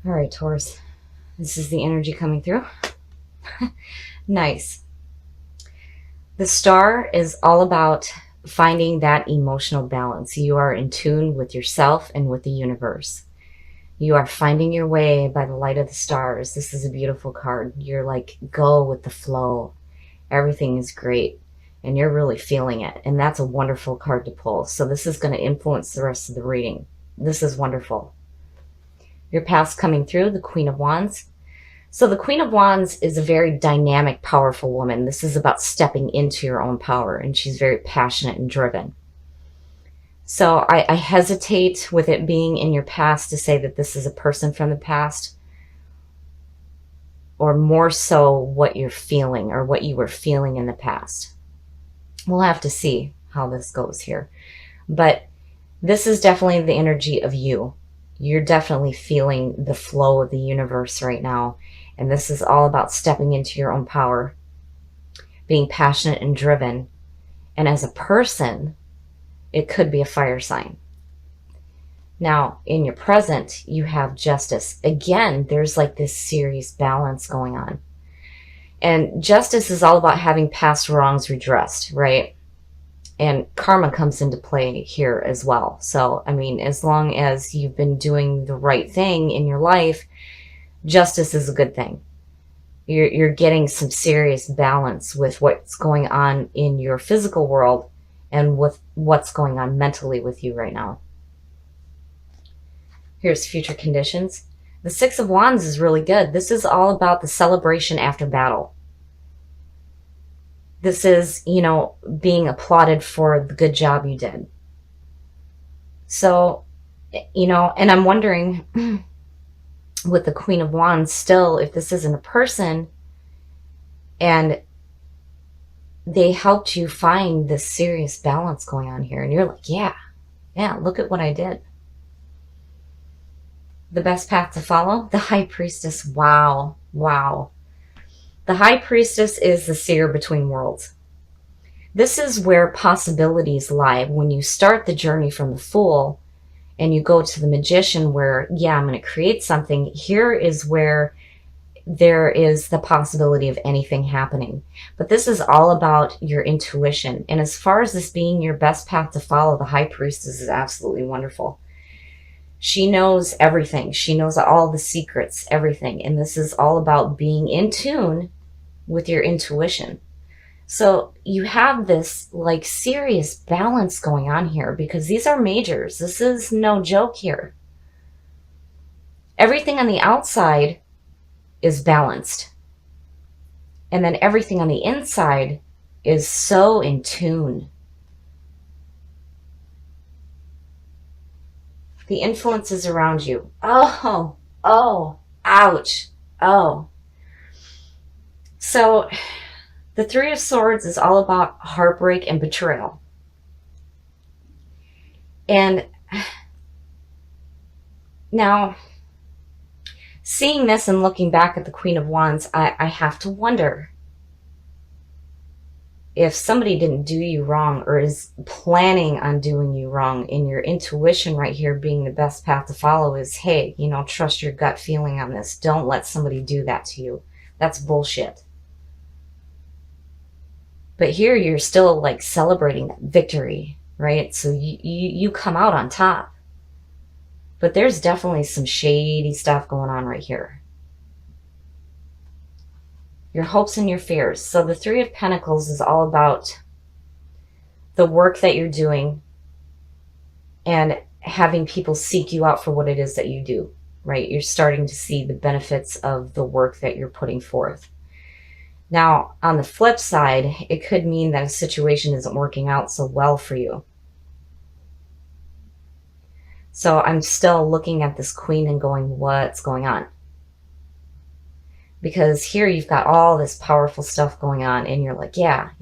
All right, Taurus. This is the energy coming through. Nice. The star is all about finding that emotional balance. You are in tune with yourself and with the universe. You are finding your way by the light of the stars. This is a beautiful card. You're like, go with the flow. Everything is great. And you're really feeling it. And that's a wonderful card to pull. So this is going to influence the rest of the reading. This is wonderful. Your past coming through, the Queen of Wands. So the Queen of Wands is a very dynamic, powerful woman. This is about stepping into your own power, and she's very passionate and driven. So I hesitate with it being in your past to say that this is a person from the past, or more so what you're feeling or what you were feeling in the past. We'll have to see how this goes here. But this is definitely the energy of you. You're definitely feeling the flow of the universe right now. And this is all about stepping into your own power, being passionate and driven. And as a person, it could be a fire sign. Now, in your present, you have justice. Again, there's like this serious balance going on. And justice is all about having past wrongs redressed, right? And karma comes into play here as well. So, I mean, as long as you've been doing the right thing in your life, justice is a good thing. You're getting some serious balance with what's going on in your physical world and with what's going on mentally with you right now. Here's future conditions. The Six of Wands is really good. This is all about the celebration after battle. This is, being applauded for the good job you did. So, and I'm wondering with the Queen of Wands still, if this isn't a person and they helped you find this serious balance going on here. And you're like, yeah, look at what I did. The best path to follow, the High Priestess. Wow. The High Priestess is the seer between worlds. This is where possibilities lie. When you start the journey from the Fool and you go to the Magician where, I'm going to create something, here is where there is the possibility of anything happening. But this is all about your intuition. And as far as this being your best path to follow, the High Priestess is absolutely wonderful. She knows everything. She knows all the secrets, everything. And this is all about being in tune with your intuition. So you have this like serious balance going on here because these are majors. This is no joke here. Everything on the outside is balanced. And then everything on the inside is so in tune. The influences around you. Oh, ouch. Oh. So the Three of Swords is all about heartbreak and betrayal. And now, seeing this and looking back at the Queen of Wands, I have to wonder if somebody didn't do you wrong or is planning on doing you wrong, and your intuition right here being the best path to follow is, hey, trust your gut feeling on this. Don't let somebody do that to you. That's bullshit. But here you're still like celebrating victory, right? So you come out on top. But there's definitely some shady stuff going on right here. Your hopes and your fears. So the Three of Pentacles is all about the work that you're doing and having people seek you out for what it is that you do, right? You're starting to see the benefits of the work that you're putting forth. Now, on the flip side, it could mean that a situation isn't working out so well for you. So I'm still looking at this Queen and going, what's going on? Because here you've got all this powerful stuff going on and you're like, and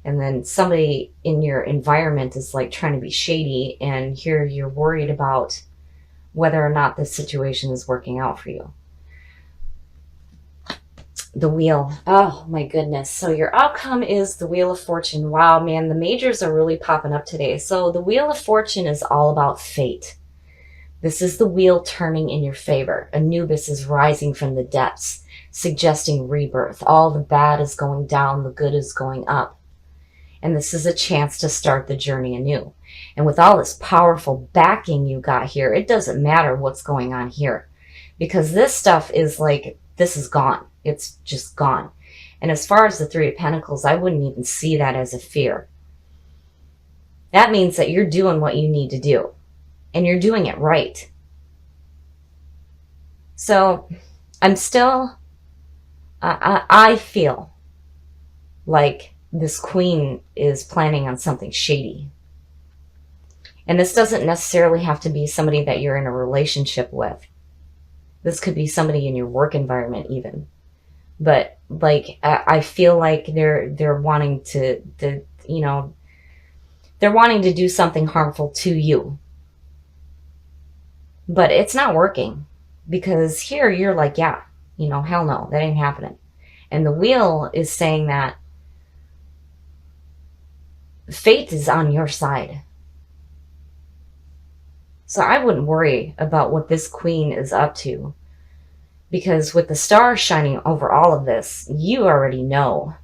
then somebody in your environment is like trying to be shady, and here you're worried about whether or not this situation is working out for you. The Wheel. Oh my goodness. So your outcome is the Wheel of Fortune. Wow, man, the majors are really popping up today. So the Wheel of Fortune is all about fate. This is the wheel turning in your favor. Anubis is rising from the depths, suggesting rebirth. All the bad is going down, the good is going up. And this is a chance to start the journey anew. And with all this powerful backing you got here, it doesn't matter what's going on here. Because this stuff is like, this is gone. It's just gone. And as far as the Three of Pentacles, I wouldn't even see that as a fear. That means that you're doing what you need to do. And you're doing it right. So I'm still, I feel like this queen is planning on something shady. And this doesn't necessarily have to be somebody that you're in a relationship with. This could be somebody in your work environment even. But like, I feel like they're wanting to you know, they're wanting to do something harmful to you. But it's not working. Because here you're like, yeah, you know, hell no, that ain't happening. And the wheel is saying that fate is on your side. So I wouldn't worry about what this queen is up to. Because with the stars shining over all of this, you already know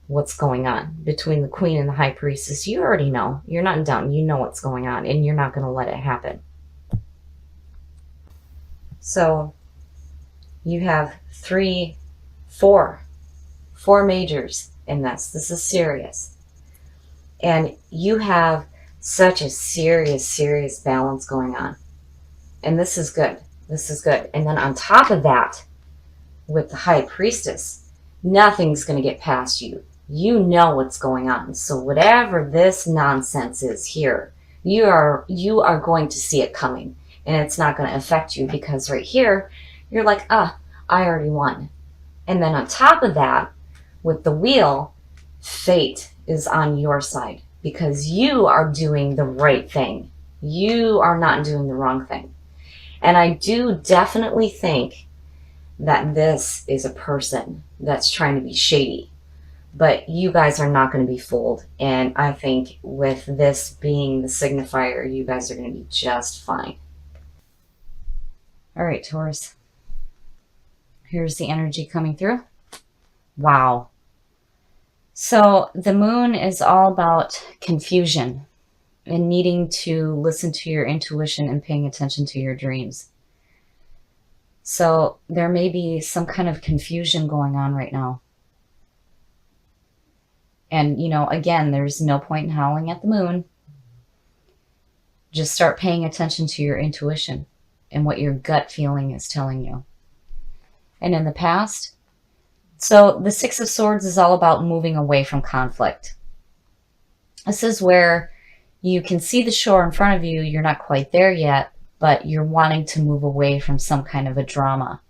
what's going on. Between the queen and the high priestess, you already know. You're not dumb. You know what's going on. And you're not going to let it happen. So you have four majors in this. This is serious. And you have such a serious balance going on. And this is good. This is good. And then on top of that, with the high priestess, nothing's going to get past you. You know what's going on. So whatever this nonsense is here, you are going to see it coming. And it's not going to affect you because right here, you're like, I already won. And then on top of that, with the wheel, fate is on your side because you are doing the right thing. You are not doing the wrong thing. And I do definitely think that this is a person that's trying to be shady. But you guys are not going to be fooled. And I think with this being the signifier, you guys are going to be just fine. All right, Taurus. Here's the energy coming through. Wow. So the moon is all about confusion and needing to listen to your intuition and paying attention to your dreams. So there may be some kind of confusion going on right now. And, you know, again, there's no point in howling at the moon. Just start paying attention to your intuition and what your gut feeling is telling you. And in the past, so the Six of Swords is all about moving away from conflict. This is where you can see the shore in front of you. You're not quite there yet, but you're wanting to move away from some kind of a drama.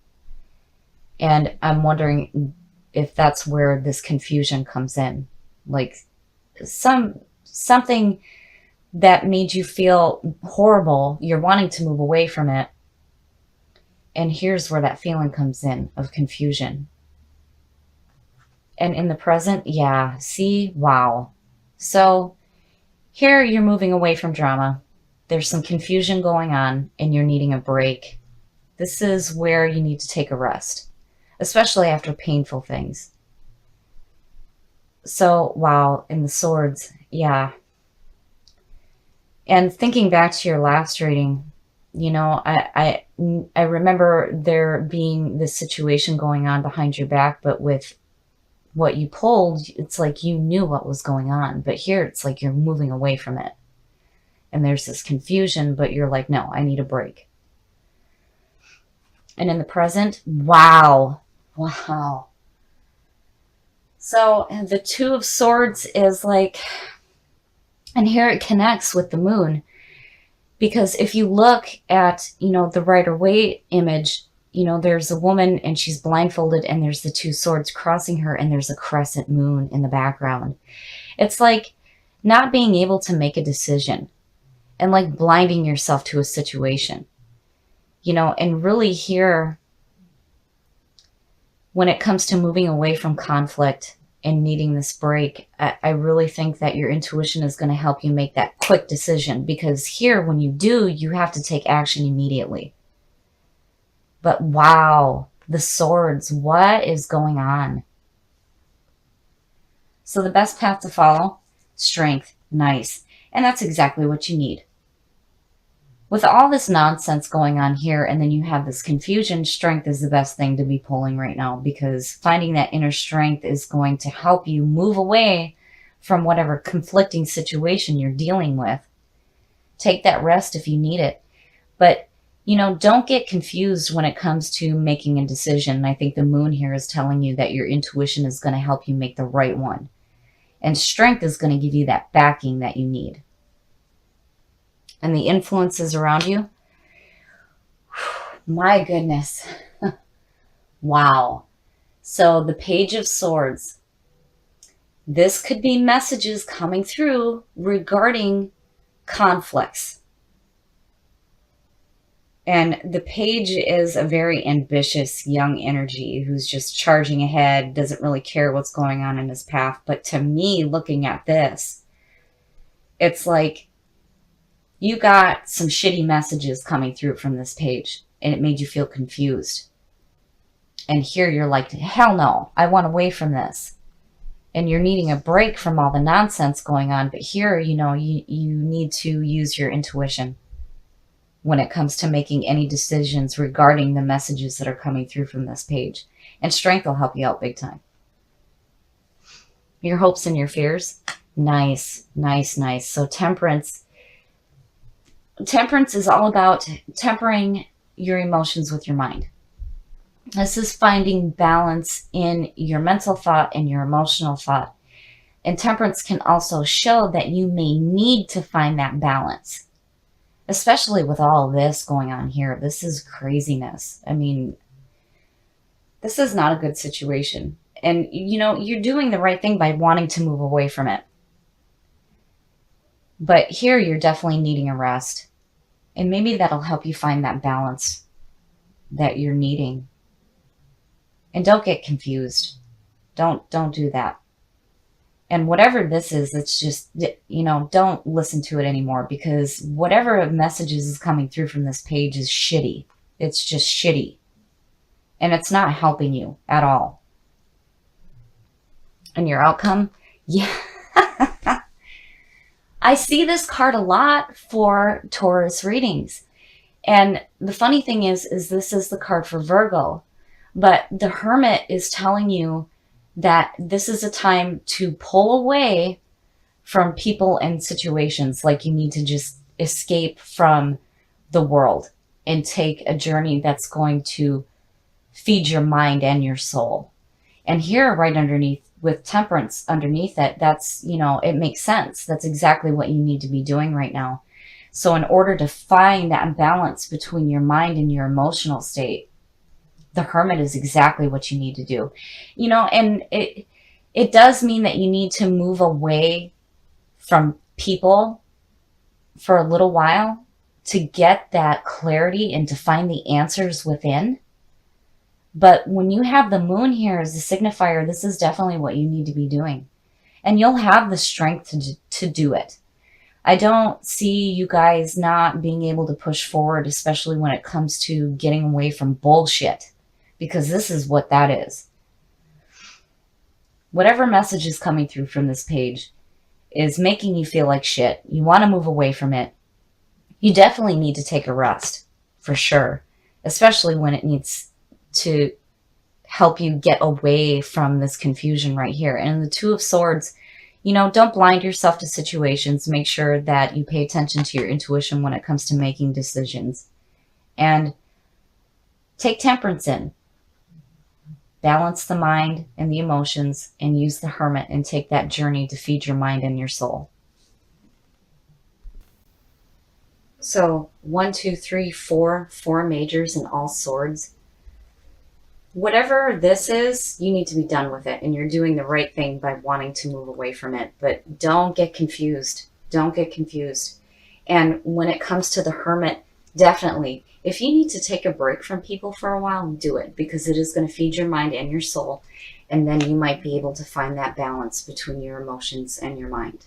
And I'm wondering if that's where this confusion comes in. Like something that made you feel horrible. You're wanting to move away from it. And here's where that feeling comes in of confusion. And in the present, yeah, see, wow. So here you're moving away from drama. There's some confusion going on and you're needing a break. This is where you need to take a rest, especially after painful things. So, wow, in the swords, yeah. And thinking back to your last reading, you know, I remember there being this situation going on behind your back, but with what you pulled, it's like you knew what was going on. But here it's like you're moving away from it. And there's this confusion, but you're like, no, I need a break. And in the present, wow. Wow. So the Two of Swords is like, and here it connects with the moon. Because if you look at, you know, the Rider-Waite image, you know, there's a woman and she's blindfolded and there's the two swords crossing her and there's a crescent moon in the background. It's like not being able to make a decision and like blinding yourself to a situation, you know, and really here, when it comes to moving away from conflict and needing this break, I really think that your intuition is going to help you make that quick decision, because here, when you do, you have to take action immediately. But wow, the swords, what is going on? So the best path to follow, strength, nice. And that's exactly what you need. With all this nonsense going on here, and then you have this confusion, strength is the best thing to be pulling right now, because finding that inner strength is going to help you move away from whatever conflicting situation you're dealing with. Take that rest if you need it. But, you know, don't get confused when it comes to making a decision. I think the moon here is telling you that your intuition is going to help you make the right one. And strength is going to give you that backing that you need. And the influences around you, my goodness. Wow. So the Page of Swords. This could be messages coming through regarding conflicts. And the Page is a very ambitious young energy who's just charging ahead, doesn't really care what's going on in his path. But to me, looking at this, it's like you got some shitty messages coming through from this page, and it made you feel confused. And here you're like, hell no, I want away from this. And you're needing a break from all the nonsense going on. But here, you know, you need to use your intuition when it comes to making any decisions regarding the messages that are coming through from this page. And strength will help you out big time. Your hopes and your fears. Nice, nice, nice. So temperance. Temperance is all about tempering your emotions with your mind. This is finding balance in your mental thought and your emotional thought. And temperance can also show that you may need to find that balance, especially with all this going on here. This is craziness. I mean, this is not a good situation. And, you know, you're doing the right thing by wanting to move away from it. But here you're definitely needing a rest. And maybe that'll help you find that balance that you're needing. And don't get confused. Don't do that. And whatever this is, it's just, you know, don't listen to it anymore, because whatever messages is coming through from this page is shitty. It's just shitty. And it's not helping you at all. And your outcome? Yeah. I see this card a lot for Taurus readings. And the funny thing is this is the card for Virgo. But the Hermit is telling you that this is a time to pull away from people and situations. Like you need to just escape from the world and take a journey that's going to feed your mind and your soul. And here, right underneath, with temperance underneath it, that's, you know, it makes sense. That's exactly what you need to be doing right now. So in order to find that balance between your mind and your emotional state, the Hermit is exactly what you need to do. You know, and it does mean that you need to move away from people for a little while to get that clarity and to find the answers within. But when you have the moon here as a signifier, this is definitely what you need to be doing. And you'll have the strength to do it. I don't see you guys not being able to push forward, especially when it comes to getting away from bullshit. Because this is what that is. Whatever message is coming through from this page is making you feel like shit. You want to move away from it. You definitely need to take a rest, for sure. Especially when it needs to help you get away from this confusion right here. And the Two of Swords, you know, don't blind yourself to situations. Make sure that you pay attention to your intuition when it comes to making decisions. And take temperance in. Balance the mind and the emotions, and use the Hermit and take that journey to feed your mind and your soul. So 1, 2, 3, 4 majors and all swords. Whatever this is, you need to be done with it, and you're doing the right thing by wanting to move away from it. But don't get confused. Don't get confused. And when it comes to the Hermit, Definitely. If you need to take a break from people for a while, do it, because it is going to feed your mind and your soul. And then you might be able to find that balance between your emotions and your mind.